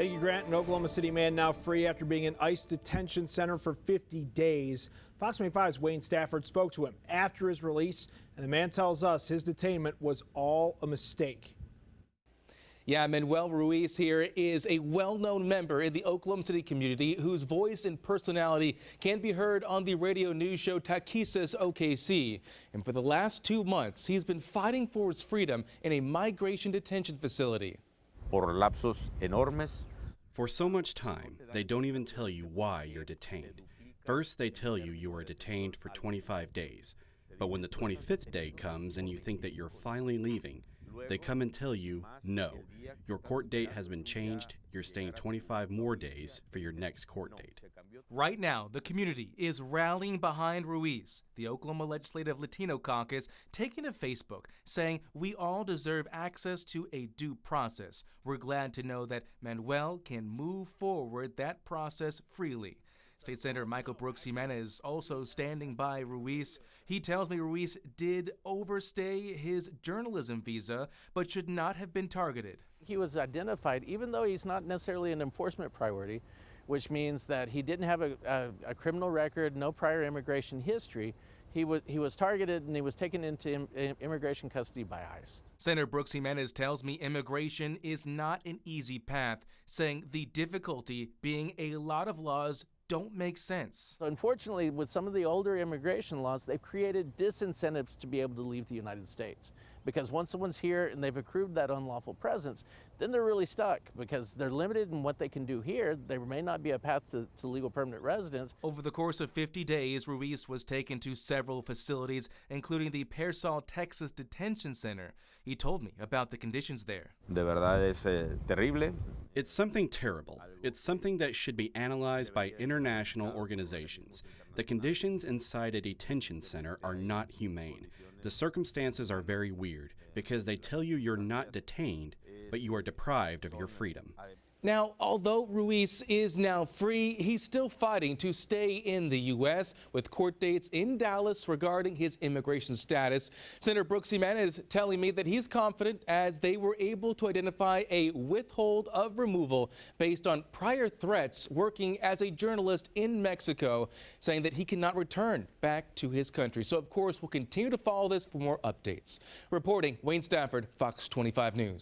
Thank you, Grant. An Oklahoma City man now free after being in ICE detention center for 50 days. Fox 25's Wayne Stafford spoke to him after his release, and the man tells us his detainment was all a mistake. Yeah, Manuel Ruiz here is a well-known member in the Oklahoma City community whose voice and personality can be heard on the radio news show Takizas OKC. And for the last 2 months, he's been fighting for his freedom in a migration detention facility. Por lapsos enormes. For so much time, they don't even tell you why you're detained. First, they tell you you are detained for 25 days. But when the 25th day comes and you think that you're finally leaving, they come and tell you, no, your court date has been changed. You're staying 25 more days for your next court date. Right now, the community is rallying behind Ruiz. The Oklahoma Legislative Latino Caucus taking to Facebook saying we all deserve access to a due process. We're glad to know that Manuel can move forward that process freely. State Senator Michael Brooks Jimenez also standing by Ruiz. He tells me Ruiz did overstay his journalism visa, but should not have been targeted. He was identified, even though he's not necessarily an enforcement priority, which means that he didn't have a criminal record, no prior immigration history. He was targeted and he was taken into immigration custody by ICE. Senator Brooks Jimenez tells me immigration is not an easy path, saying the difficulty being a lot of laws don't make sense. So unfortunately, with some of the older immigration laws, they've created disincentives to be able to leave the United States. Because once someone's here and they've accrued that unlawful presence, then they're really stuck because they're limited in what they can do here. There may not be a path to legal permanent residence. Over the course of 50 days, Ruiz was taken to several facilities, including the Pearsall, Texas Detention Center. He told me about the conditions there. De verdad es terrible. It's something terrible. It's something that should be analyzed by international organizations. The conditions inside a detention center are not humane. The circumstances are very weird because they tell you you're not detained, but you are deprived of your freedom. Now, although Ruiz is now free, he's still fighting to stay in the U.S. with court dates in Dallas regarding his immigration status. Senator Brooks Jimenez telling me that he's confident as they were able to identify a withhold of removal based on prior threats working as a journalist in Mexico, saying that he cannot return back to his country. So, of course, we'll continue to follow this for more updates. Reporting, Wayne Stafford, Fox 25 News.